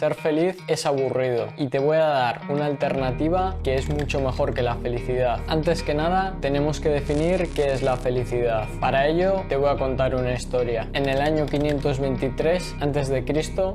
ser feliz es aburrido y te voy a dar una alternativa que es mucho mejor que la felicidad. Antes que nada, tenemos que definir qué es la felicidad. Para ello, te voy a contar una historia. En el año 523 a.C.,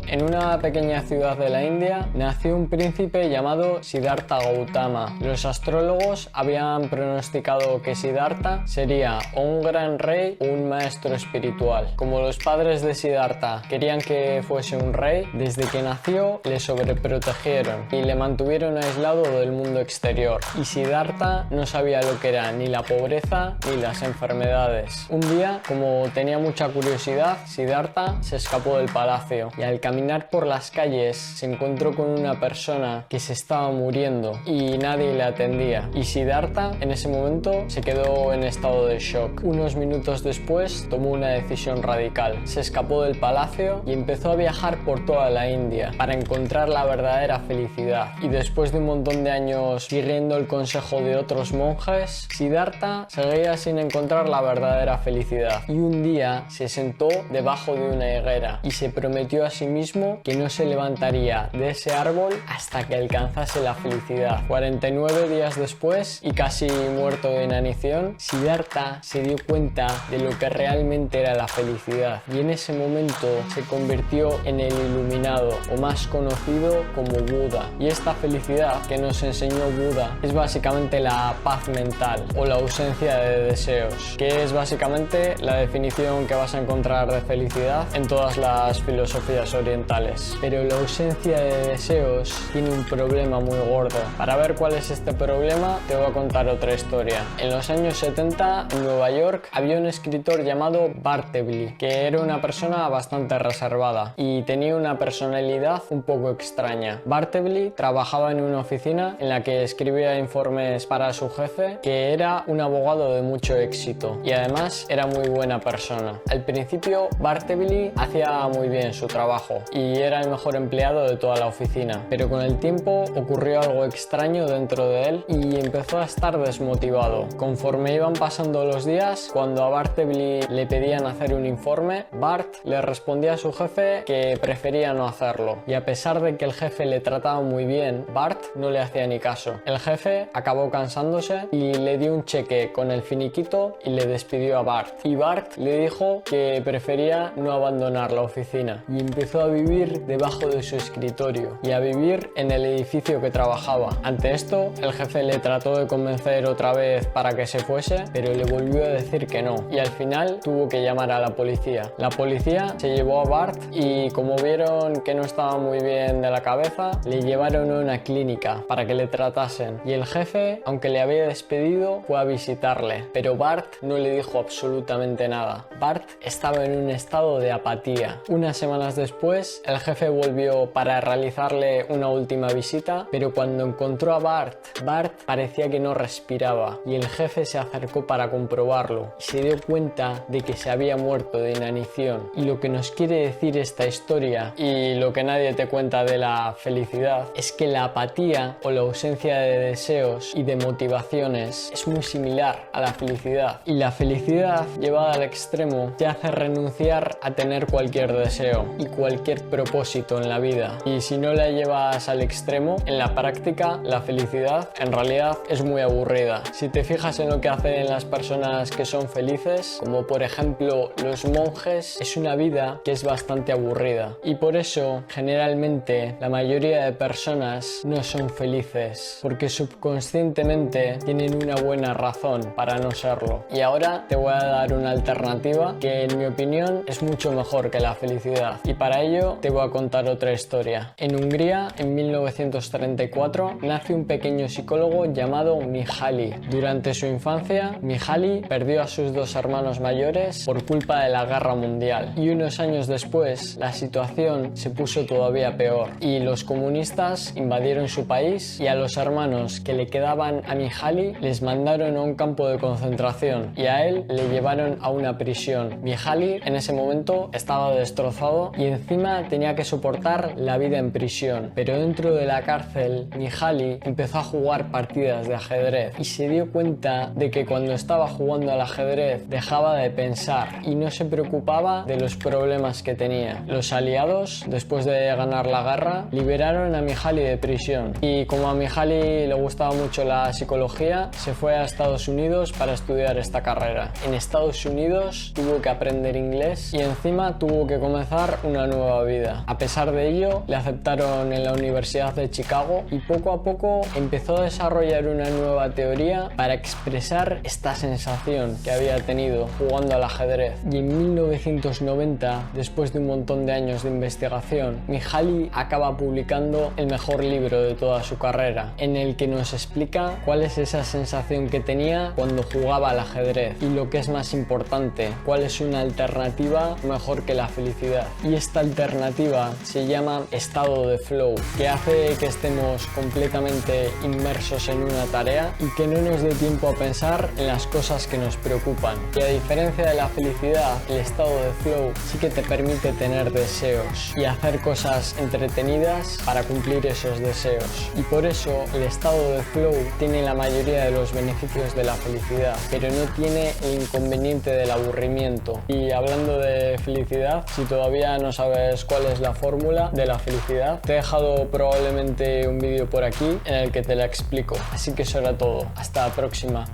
en una pequeña ciudad de la India, nació un príncipe llamado Siddhartha Gautama. Los astrólogos habían pronosticado que Siddhartha sería o un gran rey o un maestro espiritual. Como los padres de Siddhartha querían que fuese un rey, desde que nació le sobreprotegieron y le mantuvieron aislado del mundo exterior. Y Siddhartha no sabía lo que era ni la pobreza ni las enfermedades. Un día, como tenía mucha curiosidad, Siddhartha se escapó del palacio y al caminar por las calles se encontró con una persona que se estaba muriendo y nadie le atendía. Y Siddhartha en ese momento se quedó en estado de shock. Unos minutos después tomó una decisión radical. Se escapó del palacio y empezó a viajar por toda la India para encontrar la verdadera felicidad. Y después de un montón de años siguiendo el consejo de otros monjes, Siddhartha seguía sin encontrar la verdadera felicidad. Y un día se sentó debajo de una higuera y se prometió a sí mismo que no se levantaría de ese árbol hasta que alcanzase la felicidad. 49 días después, y casi muerto de inanición, Siddhartha se dio cuenta de lo que realmente era la felicidad y en ese momento se convirtió en el iluminado, o más conocido como Buda. Y esta felicidad que nos enseñó Buda es básicamente la paz mental o la ausencia de deseos, que es básicamente la definición que vas a encontrar de felicidad en todas las filosofías orientales. Pero la ausencia de deseos tiene un problema muy gordo. Para ver cuál es este problema, te voy a contar otra historia. En los años 70, en Nueva York, había un escritor llamado Bartleby, que era una persona bastante reservada y tenía una personalidad un poco extraña. Bartleby trabajaba en una oficina en la que escribía informes para su jefe, que era un abogado de mucho éxito y además era muy buena persona. Al principio, Bartleby hacía muy bien su trabajo y era el mejor empleado de toda la oficina, pero con el tiempo ocurrió algo extraño dentro de él y empezó a estar desmotivado. Conforme iban pasando los días, cuando a Bartleby le pedían hacer un informe, Bart le respondía a su jefe que prefería no hacerlo, y a pesar de que el jefe le trataba muy bien, Bart no le hacía ni caso. El jefe acabó cansándose y le dio un cheque con el finiquito y le despidió a Bart, y Bart le dijo que prefería no abandonar la oficina y empezó a vivir debajo de su escritorio y a vivir en el edificio que trabajaba. Ante esto, el jefe le trató de convencer otra vez para que se fuese, pero le volvió a decir que no y al final tuvo que llamar a la policía. La policía se llevó a Bart y como vieron que no estaba muy bien de la cabeza, le llevaron a una clínica para que le tratasen y el jefe, aunque le había despedido, fue a visitarle, pero Bart no le dijo absolutamente nada. Bart estaba en un estado de apatía. Unas semanas después, el jefe volvió para realizarle una última visita, pero cuando encontró a Bart parecía que no respiraba y el jefe se acercó para comprobarlo y se dio cuenta de que se había muerto de inanición. Y lo que nos quiere decir esta historia y lo que nadie te cuenta de la felicidad es que la apatía o la ausencia de deseos y de motivaciones es muy similar a la felicidad, y la felicidad llevada al extremo te hace renunciar a tener cualquier deseo y cualquier propósito en la vida, y si no la llevas al extremo, en la práctica la felicidad en realidad es muy aburrida. Si te fijas en lo que hacen las personas que son felices, como por ejemplo los monjes, es una vida que es bastante aburrida y por eso generalmente la mayoría de personas no son felices, porque subconscientemente tienen una buena razón para no serlo. Y ahora te voy a dar una alternativa que en mi opinión es mucho mejor que la felicidad, y para ello te voy a contar otra historia. En Hungría, en 1934, nace un pequeño psicólogo llamado Mihaly. Durante su infancia, Mihaly perdió a sus dos hermanos mayores por culpa de la guerra mundial, y unos años después la situación se puso todavía peor y los comunistas invadieron su país y a los hermanos que le quedaban a Mihaly les mandaron a un campo de concentración y a él le llevaron a una prisión. Mihaly en ese momento estaba destrozado y encima tenía que soportar la vida en prisión, pero dentro de la cárcel Mihaly empezó a jugar partidas de ajedrez y se dio cuenta de que cuando estaba jugando al ajedrez dejaba de pensar y no se preocupaba de los problemas que tenía. Los aliados, después de ganar la guerra, liberaron a Mihaly de prisión. Y como a Mihaly le gustaba mucho la psicología, se fue a Estados Unidos para estudiar esta carrera. En Estados Unidos tuvo que aprender inglés y encima tuvo que comenzar una nueva vida. A pesar de ello, le aceptaron en la Universidad de Chicago y poco a poco empezó a desarrollar una nueva teoría para expresar esta sensación que había tenido jugando al ajedrez. Y en 1990, después de un montón de años de investigación, Mihaly acaba publicando el mejor libro de toda su carrera, en el que nos explica cuál es esa sensación que tenía cuando jugaba al ajedrez y, lo que es más importante, cuál es una alternativa mejor que la felicidad. Y esta alternativa se llama estado de flow, que hace que estemos completamente inmersos en una tarea y que no nos dé tiempo a pensar en las cosas que nos preocupan. Y a diferencia de la felicidad, el estado de flow sí que te permite tener deseos y hacer cosas entretenidas para cumplir esos deseos. Y por eso el estado de flow tiene la mayoría de los beneficios de la felicidad, pero no tiene el inconveniente del aburrimiento. Y hablando de felicidad, si todavía no sabes cuál es la fórmula de la felicidad, te he dejado probablemente un vídeo por aquí en el que te la explico. Así que eso era todo. Hasta la próxima.